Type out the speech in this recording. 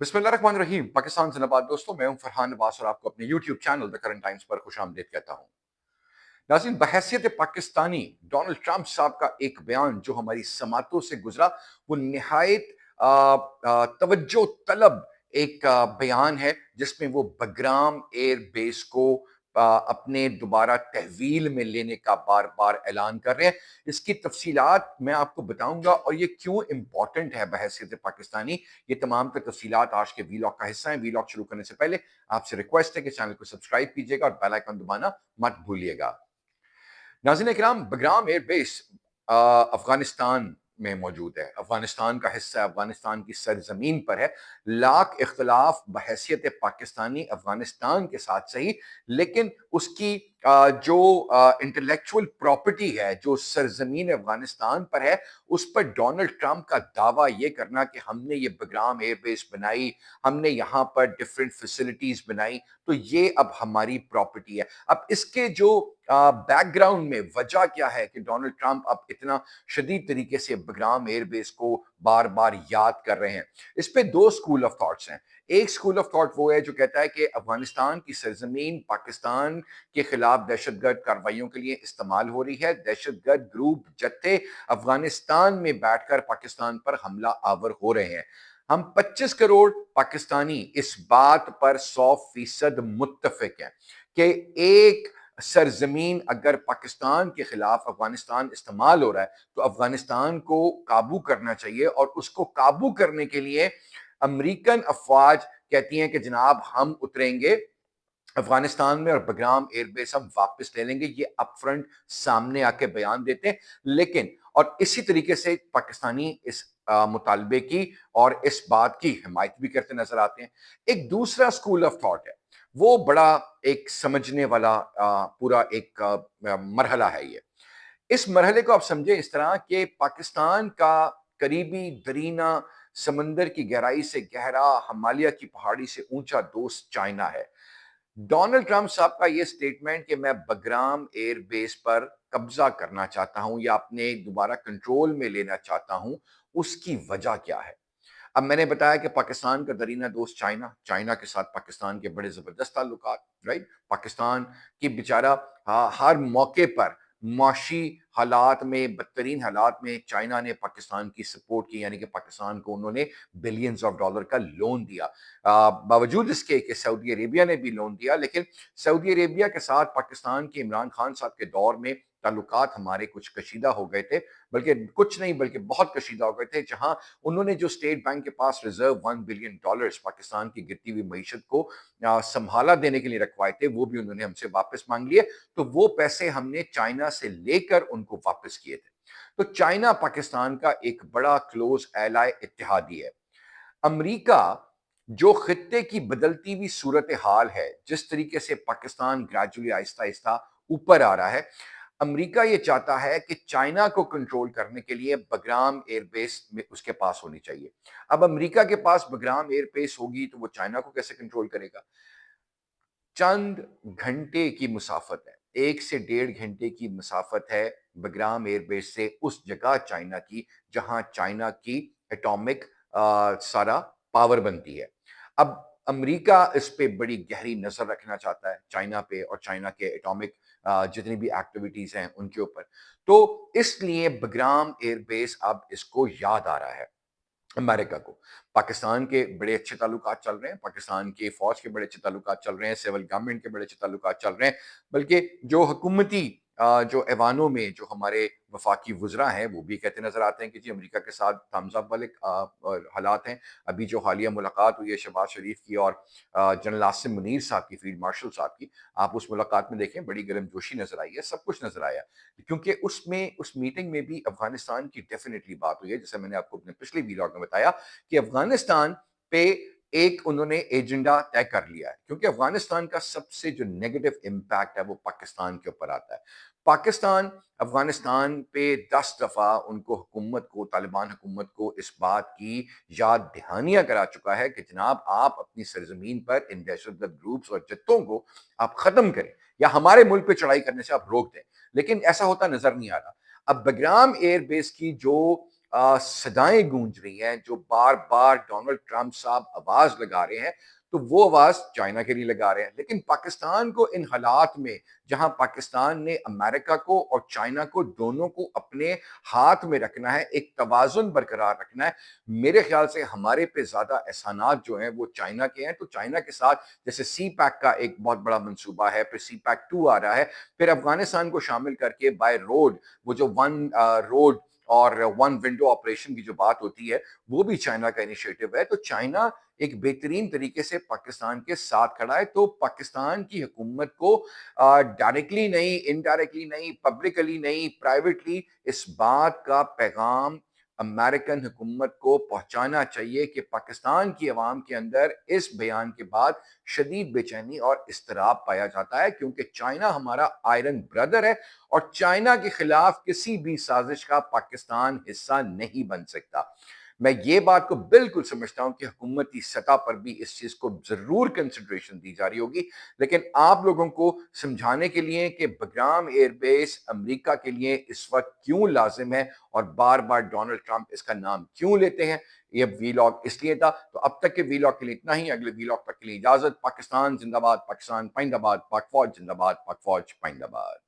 बिस्मिल्लाहिर्रहमानिर्रहीम। पाकिस्तान जिंदाबाद। दोस्तों, मैं हूं फरहान अब्बास और आपको अपने YouTube channel the current times पर खुशामदीद कहता हूं। नाज़रीन, बहैसियत पाकिस्तानी डोनाल्ड ट्रंप साहब का एक बयान जो हमारी समातों से गुजरा, वो निहायत तवज्जो तलब एक बयान है, जिसमें वो बगराम एयर बेस को अपने दोबारा तहवील में लेने का बार बार ऐलान कर रहे हैं। इसकी तफसीलात मैं आपको बताऊंगा और ये क्यों इंपॉर्टेंट है बहैसियत पाकिस्तानी। ये तमाम तर तफसीलात आज के वीलॉग का हिस्सा है। वीलॉग शुरू करने से पहले आपसे रिक्वेस्ट है कि चैनल को सब्सक्राइब कीजिएगा और बेल आइकन दबाना मत भूलिएगा। नाज़रीन इकराम, बगराम एयर बेस अफगानिस्तान में मौजूद है, अफगानिस्तान का हिस्सा है, अफगानिस्तान की सरजमीन पर है। लाख इख्तलाफ बहैसियत पाकिस्तानी अफगानिस्तान के साथ सही, लेकिन उसकी जो इंटेलेक्चुअल प्रॉपर्टी है जो सरजमीन अफगानिस्तान पर है, उस पर डोनाल्ड ट्रंप का दावा ये करना कि हमने ये बगराम एयर बेस बनाई, हमने यहाँ पर डिफरेंट फैसिलिटीज बनाई, तो ये अब हमारी प्रॉपर्टी है। अब इसके जो बैकग्राउंड में वजह क्या है कि डोनाल्ड ट्रंप अब इतना शदीद तरीके से बगराम एयरबेस को बार बार याद कर रहे हैं। इस पे दो स्कूल ऑफ थॉट्स हैं। एक स्कूल ऑफ थॉट वो है जो कहता है कि अफगानिस्तान की सरजमीन पाकिस्तान के खिलाफ दहशतगर्द कार्रवाइयों के लिए इस्तेमाल हो रही है। दहशतगर्द ग्रुप जत्थे अफगानिस्तान में बैठकर पाकिस्तान पर हमला आवर हो रहे हैं। हम 25 करोड़ पाकिस्तानी इस बात पर 100% मुत्तफिक हैं कि एक सरजमीन अगर पाकिस्तान के खिलाफ अफगानिस्तान इस्तेमाल हो रहा है, तो अफगानिस्तान को काबू करना चाहिए और उसको काबू करने के लिए अमेरिकन अफवाज कहती हैं कि जनाब हम उतरेंगे अफगानिस्तान में और बगराम एयरबेस हम वापस ले लेंगे। ये अपफ्रंट सामने आके बयान देते हैं, लेकिन और इसी तरीके से पाकिस्तानी इस मुतालबे की और इस बात की हिमायत भी करते नजर आते हैं। एक दूसरा स्कूल ऑफ थॉट है, वो बड़ा एक समझने वाला पूरा एक मरहला है। ये इस मरहले को आप समझे इस तरह कि पाकिस्तान का करीबी दरीना समंदर की गहराई से गहरा, हिमालय की पहाड़ी से ऊंचा दोस्त चाइना है। डोनाल्ड ट्रंप साहब का ये स्टेटमेंट कि मैं बगराम एयर बेस पर कब्जा करना चाहता हूं या अपने दोबारा कंट्रोल में लेना चाहता हूं, उसकी वजह क्या है? अब मैंने बताया कि पाकिस्तान का दरीना दोस्त चाइना, चाइना के साथ पाकिस्तान के बड़े जबरदस्त ताल्लुकात, राइट? पाकिस्तान की बेचारा हर मौके पर मुआशी हालात में, बदतरीन हालात में चाइना ने पाकिस्तान की सपोर्ट की, यानी कि पाकिस्तान को उन्होंने बिलियंस ऑफ डॉलर का लोन दिया। बावजूद इसके कि सऊदी अरेबिया ने भी लोन दिया, लेकिन सऊदी अरेबिया के साथ पाकिस्तान के इमरान खान साहब के दौर में ताल्लुकात हमारे कुछ कशीदा हो गए थे, बल्कि कुछ नहीं बल्कि बहुत कशीदा हो गए थे, जहां उन्होंने जो स्टेट बैंक के पास रिजर्व $1 बिलियन पाकिस्तान की गिरती हुई मईशत को संभाला देने के लिए रखवाए थे, वो भी उन्होंने हमसे वापस मांग लिए। तो वो पैसे हमने चाइना से लेकर उनको वापस किए थे। तो चाइना पाकिस्तान का एक बड़ा क्लोज एलाय इत्तेहादी है। अमेरिका जो खित्ते की बदलती हुई सूरत हाल है, जिस तरीके से पाकिस्तान ग्रेजुअली आहिस्ता आहिस्ता ऊपर आ रहा है, अमेरिका ये चाहता है कि चाइना को कंट्रोल करने के लिए बगराम एयरबेस में उसके पास होनी चाहिए। अब अमेरिका के पास बगराम एयरबेस होगी तो वो चाइना को कैसे कंट्रोल करेगा? चंद घंटे की मुसाफत है, 1 से 1.5 घंटे की मुसाफत है बगराम एयरबेस से उस जगह चाइना की, जहां चाइना की एटॉमिक सारा पावर बनती है। अब अमेरिका इस पे बड़ी गहरी नजर रखना चाहता है, चाइना पे और चाइना के एटॉमिक जितनी भी एक्टिविटीज हैं उनके ऊपर। तो इसलिए बगराम एयरबेस अब इसको याद आ रहा है अमेरिका को। पाकिस्तान के बड़े अच्छे ताल्लुकात चल रहे हैं, पाकिस्तान की फौज के बड़े अच्छे ताल्लुकात चल रहे हैं, सिविल गवर्नमेंट के बड़े अच्छे ताल्लुकात चल रहे हैं, बल्कि जो हुकूमती जो ऐवानों में जो हमारे वफाकी वुज़रा हैं, वो भी कहते नज़र आते हैं कि जी अमेरिका के साथ थम्स अप वाले और हालात हैं। अभी जो हालिया मुलाकात हुई है शहबाज शरीफ की और जनरल आसिम मुनीर साहब की, फील्ड मार्शल साहब की, आप उस मुलाकात में देखें, बड़ी गर्मजोशी नज़र आई है, सब कुछ नज़र आया। क्योंकि उसमें उस मीटिंग में भी अफगानिस्तान की डेफिनेटली बात हुई है, जैसे मैंने आपको अपने पिछले वीलॉग में बताया कि अफगानिस्तान पे एक उन्होंने एजेंडा तय कर लिया है, क्योंकि अफगानिस्तान का सबसे जो नेगेटिव इम्पैक्ट है वो पाकिस्तान के ऊपर आता है। पाकिस्तान अफगानिस्तान पे 10 दफा उनको हुकूमत को, तालिबान हुकूमत को इस बात की याद दहानियां करा चुका है कि जनाब आप अपनी सरजमीन पर इन दहशतगर्द ग्रुप्स और जत्थों को आप खत्म करें या हमारे मुल्क पे चढ़ाई करने से आप रोक दें, लेकिन ऐसा होता नजर नहीं आ रहा। अब बगराम एयर बेस की जो सदाएं गूंज रही हैं, जो बार बार डोनाल्ड ट्रंप साहब आवाज लगा रहे हैं, तो वो आवाज चाइना के लिए लगा रहे हैं। लेकिन पाकिस्तान को इन हालात में, जहां पाकिस्तान ने अमेरिका को और चाइना को दोनों को अपने हाथ में रखना है, एक तवाजुन बरकरार रखना है, मेरे ख्याल से हमारे पे ज्यादा एहसानात जो हैं वो चाइना के हैं। तो चाइना के साथ जैसे सी पैक का एक बहुत बड़ा मंसूबा है, फिर सी पैक 2 आ रहा है, फिर अफगानिस्तान को शामिल करके बाय रोड वो जो वन रोड और वन विंडो ऑपरेशन की जो बात होती है, वो भी चाइना का इनिशिएटिव है। तो चाइना एक बेहतरीन तरीके से पाकिस्तान के साथ खड़ा है। तो पाकिस्तान की हुकूमत को डायरेक्टली नहीं, इनडायरेक्टली नहीं, पब्लिकली नहीं, प्राइवेटली इस बात का पैगाम अमेरिकन हुकूमत को पहुंचाना चाहिए कि पाकिस्तान की आवाम के अंदर इस बयान के बाद शदीद बेचैनी और इस्तराब पाया जाता है, क्योंकि चाइना हमारा आयरन ब्रदर है और चाइना के खिलाफ किसी भी साजिश का पाकिस्तान हिस्सा नहीं बन सकता। मैं ये बात को बिल्कुल समझता हूं कि हुकूमती सतह पर भी इस चीज को जरूर कंसिडरेशन दी जा रही होगी, लेकिन आप लोगों को समझाने के लिए कि बग्राम एयरबेस अमेरिका के लिए इस वक्त क्यों लाजिम है और बार बार डोनाल्ड ट्रंप इसका नाम क्यों लेते हैं, ये वीलॉग इसलिए था। तो अब तक के वीलॉग के लिए इतना ही। अगले वीलॉग तक के लिए इजाजत। पाकिस्तान जिंदाबाद, पाकिस्तान पाइंदाबाद, पाक फौज जिंदाबाद, पाक फौज पाइंदाबाद।